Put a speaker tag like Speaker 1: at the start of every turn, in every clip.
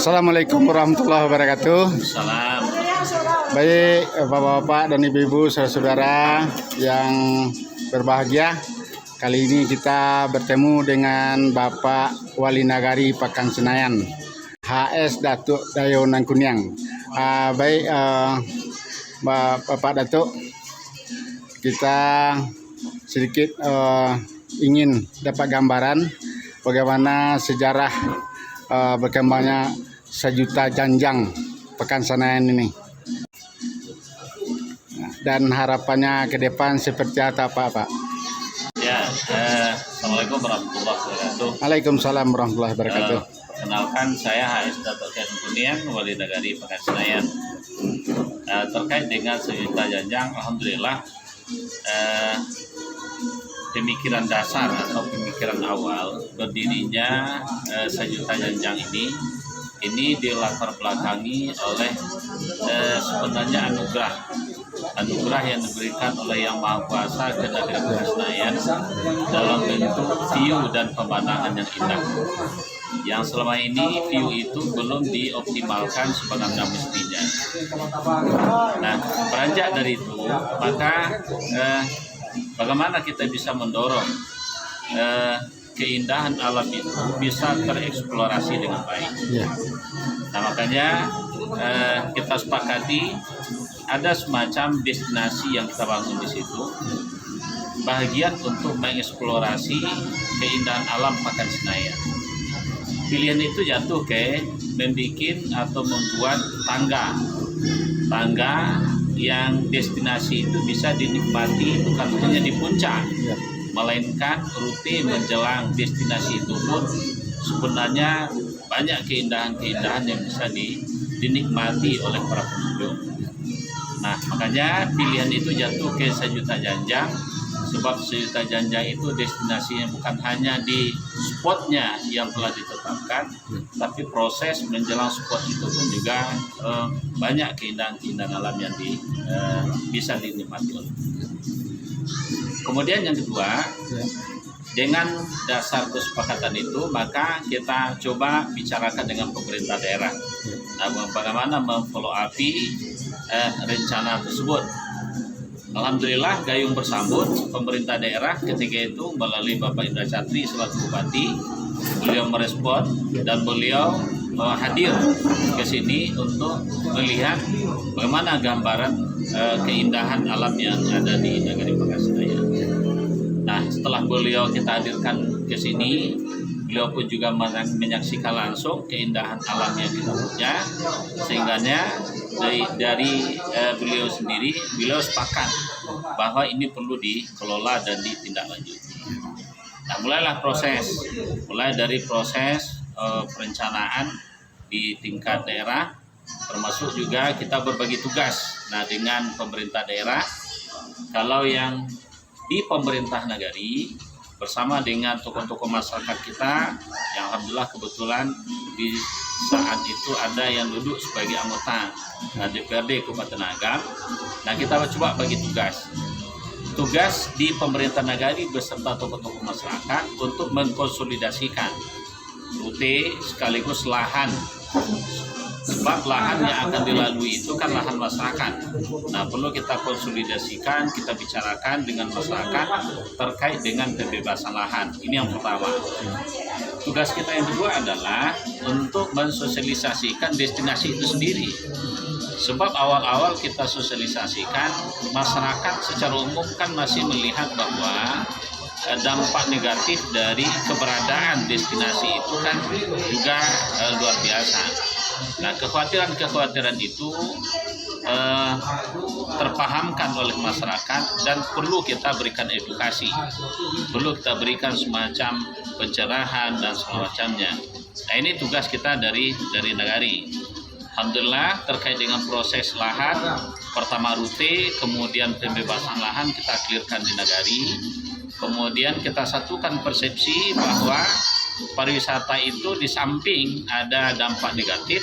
Speaker 1: Assalamualaikum warahmatullahi wabarakatuh.
Speaker 2: Salam.
Speaker 1: Baik Bapak-bapak dan Ibu-ibu saudara-saudara yang berbahagia, kali ini kita bertemu dengan Bapak Wali Nagari Pakan Senayan, HS Datuk Dayo Nangkuniang. Baik Bapak Datuk, kita sedikit ingin dapat gambaran bagaimana sejarah berkembangnya sejuta janjang Pekan Senayan ini, dan harapannya ke depan seperti apa Pak?
Speaker 2: Ya, Assalamualaikum warahmatullahi wabarakatuh.
Speaker 1: Waalaikumsalam warahmatullahi wabarakatuh.
Speaker 2: Perkenalkan, saya HS Datuk Dayo Nangkuniang, Wali Nagari Pekan Senayan. Terkait dengan sejuta janjang, alhamdulillah pemikiran dasar atau pemikiran awal berdirinya sejuta janjang ini dilatar belakangi oleh sebenarnya anugerah yang diberikan oleh Yang Maha Kuasa ke negeri Pekan Senayan dalam bentuk view dan pemandangan yang indah, yang selama ini view itu belum dioptimalkan sebagaimana mestinya. Nah, beranjak dari itu, maka bagaimana kita bisa mendorong keindahan alam itu bisa tereksplorasi dengan baik. Nah, makanya kita sepakati ada semacam destinasi yang kita bangun di situ, bagian untuk mengeksplorasi keindahan alam Pekan Senayan. Pilihan itu jatuh ke membuat tangga yang destinasi itu bisa dinikmati bukan hanya di puncak, melainkan rute menjelang destinasi itu pun sebenarnya banyak keindahan-keindahan yang bisa dinikmati oleh para pengunjung. Nah, makanya pilihan itu jatuh ke sejuta janjang, sebab sejuta janjang itu destinasinya bukan hanya di spotnya yang telah ditetapkan, tapi proses menjelang spot itu pun juga banyak keindahan-keindahan alam yang bisa dinikmati oleh. Kemudian yang kedua, dengan dasar kesepakatan itu, maka kita coba bicarakan dengan pemerintah daerah. Nah, bagaimana memfollow up rencana tersebut. Alhamdulillah, gayung bersambut pemerintah daerah ketika itu melalui Bapak Indra Satri selaku Bupati. Beliau merespon dan beliau hadir ke sini untuk melihat bagaimana gambaran keindahan alam yang ada di negeri Pekan Senayan. Nah, setelah beliau kita hadirkan ke sini, beliau pun juga menyaksikan langsung keindahan alam yang kita punya, sehingga dari beliau sendiri, beliau sepakat bahwa ini perlu dikelola dan ditindaklanjuti. Nah, mulai dari proses perencanaan di tingkat daerah, termasuk juga kita berbagi tugas. Nah, dengan pemerintah daerah, kalau yang di pemerintah nagari bersama dengan tokoh-tokoh masyarakat kita, yang alhamdulillah kebetulan di saat itu ada yang duduk sebagai anggota DPRD Kabupaten Agam. Nah, kita coba bagi tugas di pemerintah nagari beserta tokoh-tokoh masyarakat untuk mengkonsolidasikan rute sekaligus lahan, sebab lahan yang akan dilalui itu kan lahan masyarakat. Nah, perlu kita konsolidasikan, kita bicarakan dengan masyarakat terkait dengan kebebasan lahan. Ini yang pertama. Tugas kita yang kedua adalah untuk mensosialisasikan destinasi itu sendiri. Sebab awal-awal kita sosialisasikan, masyarakat secara umum kan masih melihat bahwa dampak negatif dari keberadaan destinasi itu kan juga luar biasa. Nah, kekhawatiran itu terpahamkan oleh masyarakat dan perlu kita berikan edukasi, perlu kita berikan semacam pencerahan dan semacamnya. Nah, ini tugas kita dari Nagari. Alhamdulillah terkait dengan proses lahan, pertama rute, kemudian pembebasan lahan kita clearkan di Nagari, kemudian kita satukan persepsi bahwa pariwisata itu di samping ada dampak negatif,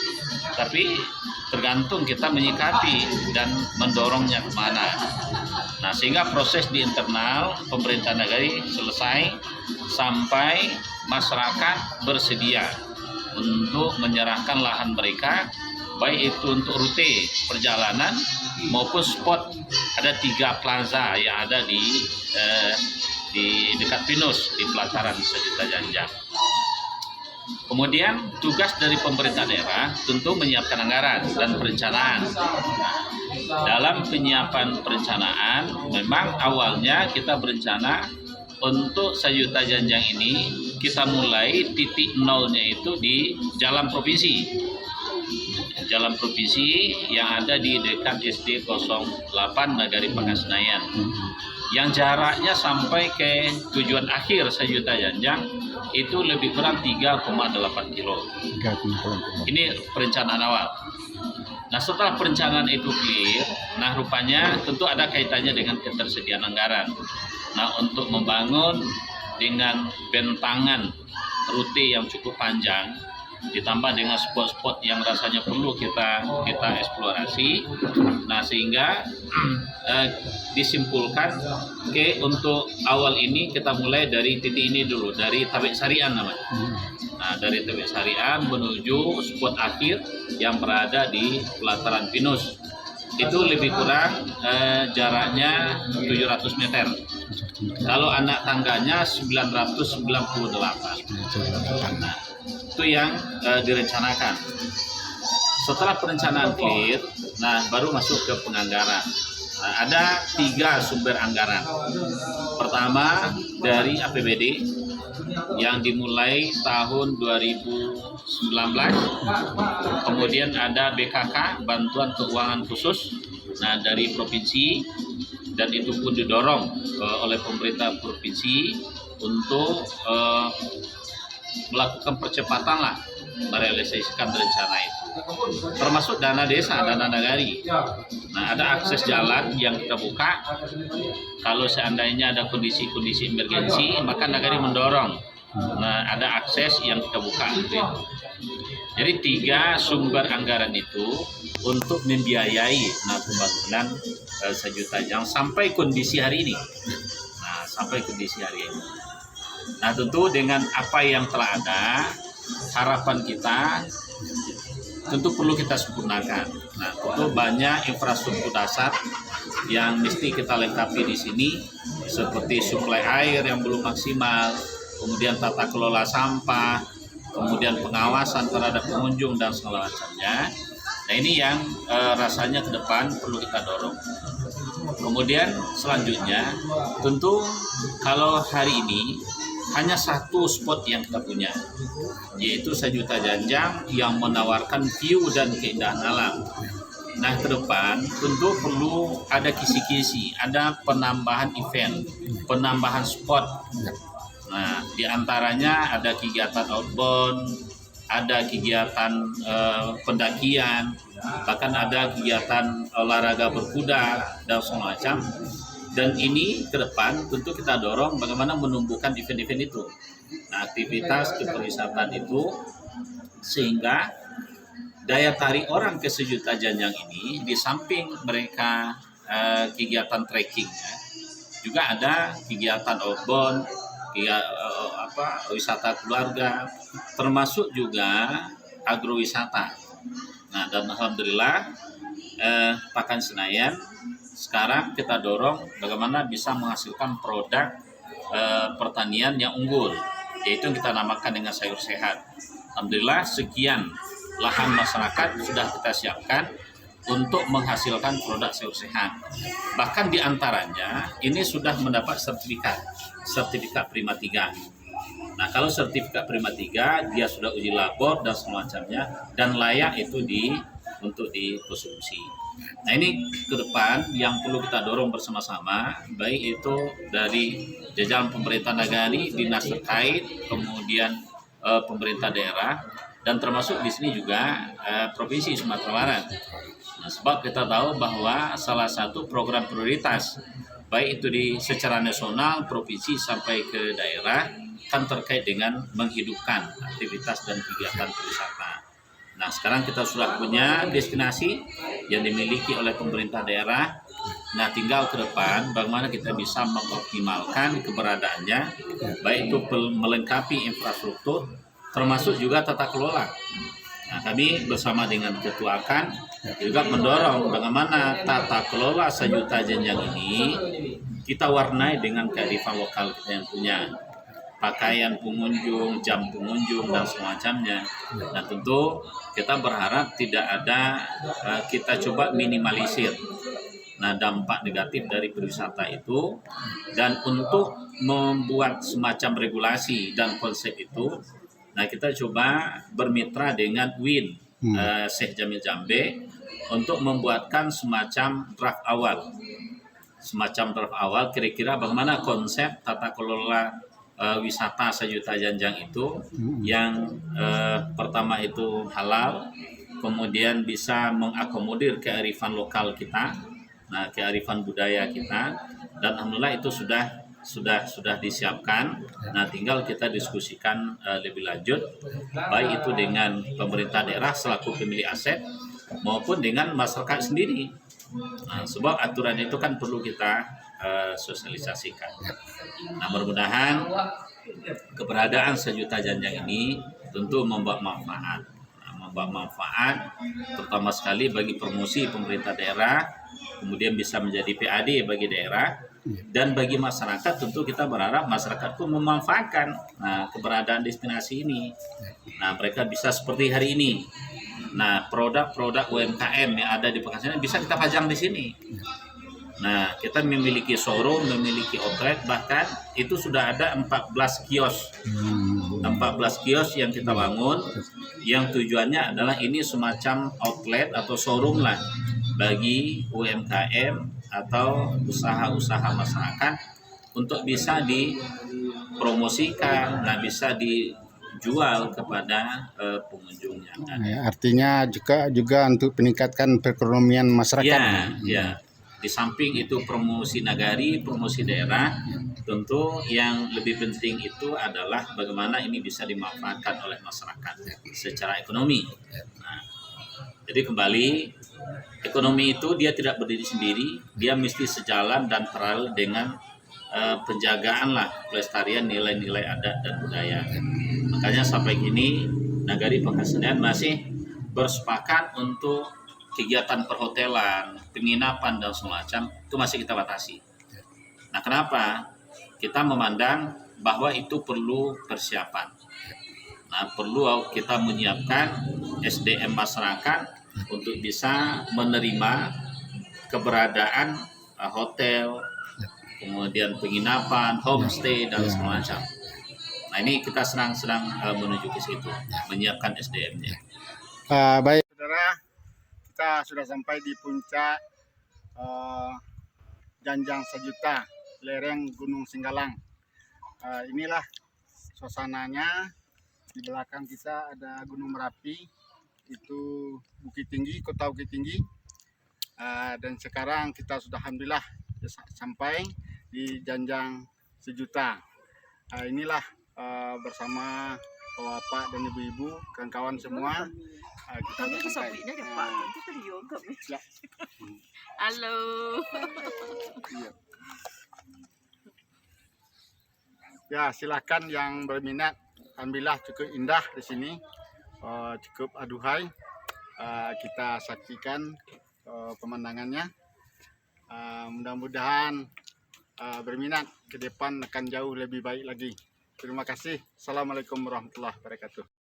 Speaker 2: tapi tergantung kita menyikapi dan mendorongnya kemana. Nah, sehingga proses di internal pemerintah Nagari selesai sampai masyarakat bersedia untuk menyerahkan lahan mereka, baik itu untuk rute perjalanan maupun spot. Ada 3 plaza yang ada di dekat Pinus, di pelataran Sejuta Janjang. Kemudian tugas dari pemerintah daerah tentu menyiapkan anggaran dan perencanaan. Dalam penyiapan perencanaan, memang awalnya kita berencana untuk Sejuta Janjang ini kita mulai titik nolnya itu di jalan provinsi. Jalan provinsi yang ada di dekat SD 08 Nagari Pangasenayan, yang jaraknya sampai ke tujuan akhir Sejuta Janjang itu lebih kurang 3,8 kilo. Ini perencanaan awal. Nah, setelah perencanaan itu clear, nah rupanya tentu ada kaitannya dengan ketersediaan anggaran. Nah, untuk membangun dengan bentangan rute yang cukup panjang, ditambah dengan spot-spot yang rasanya perlu kita eksplorasi. Nah, sehingga disimpulkan untuk awal ini kita mulai dari titik ini dulu, dari Tabek Sarian namanya. Nah, dari Tabek Sarian menuju spot akhir yang berada di pelataran Pinus. Itu lebih kurang jaraknya 700 meter. Kalau anak tangganya 998. Nah, itu yang direncanakan. Setelah perencanaan clear, nah baru masuk ke penganggaran. Nah, ada 3 sumber anggaran. Pertama dari APBD yang dimulai tahun 2019. Kemudian ada BKK, bantuan keuangan khusus, nah dari provinsi, dan itu pun didorong oleh pemerintah provinsi untuk melakukan percepatan lah merealisasikan rencana itu, termasuk dana desa, dana Nagari. Nah, ada akses jalan yang kita buka. Kalau seandainya ada kondisi-kondisi emergensi, maka Nagari mendorong. Nah, ada akses yang kita buka gitu. Jadi 3 sumber anggaran itu untuk membiayai pembangunan Sejuta Janjang sampai kondisi hari ini. Nah, sampai kondisi hari ini. Nah, tentu dengan apa yang telah ada, harapan kita tentu perlu kita sempurnakan. Nah, tentu banyak infrastruktur dasar yang mesti kita lengkapi di sini, seperti suplai air yang belum maksimal, kemudian tata kelola sampah, kemudian pengawasan terhadap pengunjung dan segala macamnya. Nah, ini yang rasanya ke depan perlu kita dorong. Kemudian selanjutnya, tentu kalau hari ini hanya 1 spot yang kita punya, yaitu Sejuta Janjang yang menawarkan view dan keindahan alam. Nah, ke depan tentu perlu ada kisi-kisi, ada penambahan event, penambahan spot. Nah, diantaranya ada kegiatan outbound, ada kegiatan pendakian, bahkan ada kegiatan olahraga berkuda dan semacam. Dan ini ke depan tentu kita dorong bagaimana menumbuhkan event-event itu. Nah, aktivitas kepariwisataan itu, sehingga daya tarik orang ke Sejuta Janjang ini di samping mereka kegiatan trekking, juga ada kegiatan outbound, wisata keluarga, termasuk juga agrowisata. Nah, dan alhamdulillah Pakan Senayan sekarang kita dorong bagaimana bisa menghasilkan produk pertanian yang unggul, yaitu yang kita namakan dengan sayur sehat. Alhamdulillah sekian lahan masyarakat sudah kita siapkan untuk menghasilkan produk sayur sehat. Bahkan di antaranya ini sudah mendapat sertifikat Prima 3. Nah, kalau sertifikat Prima 3 dia sudah uji labor dan semacamnya dan layak itu untuk dikonsumsi. Nah, ini ke depan yang perlu kita dorong bersama-sama, baik itu dari jajaran pemerintah negari, dinas terkait, kemudian pemerintah daerah, dan termasuk di sini juga Provinsi Sumatera Barat. Nah, sebab kita tahu bahwa salah satu program prioritas baik itu secara nasional, provinsi sampai ke daerah kan terkait dengan menghidupkan aktivitas dan kegiatan wisata. Nah, sekarang kita sudah punya destinasi yang dimiliki oleh pemerintah daerah. Nah, tinggal ke depan bagaimana kita bisa mengoptimalkan keberadaannya, baik itu melengkapi infrastruktur, termasuk juga tata kelola. Nah, kami bersama dengan Ketua Akan juga mendorong bagaimana tata kelola Sejuta Jenjang ini kita warnai dengan kearifan lokal kita yang punya. Pakaian pengunjung, jam pengunjung, dan semacamnya. Nah, tentu kita berharap tidak ada, kita coba minimalisir dampak negatif dari pariwisata itu, dan untuk membuat semacam regulasi dan konsep itu, nah kita coba bermitra dengan WIN, Syekh Jamil Jambe, untuk membuatkan semacam draft awal kira-kira bagaimana konsep tata kelola wisata Sejuta Jenjang itu, yang pertama itu halal, kemudian bisa mengakomodir kearifan lokal kita, nah kearifan budaya kita, dan alhamdulillah itu sudah disiapkan. Nah, tinggal kita diskusikan lebih lanjut, baik itu dengan pemerintah daerah selaku pemilik aset maupun dengan masyarakat sendiri. Nah, sebab aturan itu kan perlu kita sosialisasikan. Nah, mudah-mudahan keberadaan Sejuta Jenjang ini tentu membawa manfaat, terutama sekali bagi promosi pemerintah daerah, kemudian bisa menjadi PAD bagi daerah, dan bagi masyarakat tentu kita berharap masyarakat pun memanfaatkan keberadaan destinasi ini. Nah, mereka bisa seperti hari ini. Nah, produk-produk UMKM yang ada di Pekarsini bisa kita pajang di sini. Nah, kita memiliki showroom, memiliki outlet, bahkan itu sudah ada 14 kios. 14 kios yang kita bangun, yang tujuannya adalah ini semacam outlet atau showroom lah bagi UMKM atau usaha-usaha masyarakat untuk bisa dipromosikan, bisa dijual kepada pengunjungnya.
Speaker 1: Artinya juga untuk meningkatkan perekonomian masyarakat.
Speaker 2: Ya. Di samping itu promosi nagari, promosi daerah, tentu yang lebih penting itu adalah bagaimana ini bisa dimanfaatkan oleh masyarakat secara ekonomi. Nah, jadi kembali, ekonomi itu dia tidak berdiri sendiri, dia mesti sejalan dan paralel dengan penjagaan pelestarian nilai-nilai adat dan budaya. Makanya sampai kini Nagari Pekarsinian masih bersepakat untuk kegiatan perhotelan, penginapan, dan semacam itu masih kita batasi. Nah, kenapa? Kita memandang bahwa itu perlu persiapan. Nah, perlu kita menyiapkan SDM masyarakat untuk bisa menerima keberadaan hotel, kemudian penginapan, homestay, dan semacam. Nah, ini kita sedang menuju ke situ, menyiapkan SDM-nya.
Speaker 1: Baik, saudara. Kita sudah sampai di puncak Jenjang Sejuta, lereng Gunung Singgalang. Inilah suasananya. Di belakang kita ada Gunung Merapi, itu Bukit Tinggi, Kota Bukit Tinggi. Dan sekarang kita sudah alhamdulillah sampai di Jenjang Sejuta. Inilah bersama bapak dan ibu-ibu, kawan-kawan semua.
Speaker 3: Kami kesampingnya ada Pak, itu kan yoga. Halo.
Speaker 1: Ya, silakan yang berminat. Alhamdulillah cukup indah di sini, cukup aduhai. Kita saksikan pemandangannya. Mudah-mudahan berminat ke depan akan jauh lebih baik lagi. Terima kasih. Assalamualaikum warahmatullahi wabarakatuh.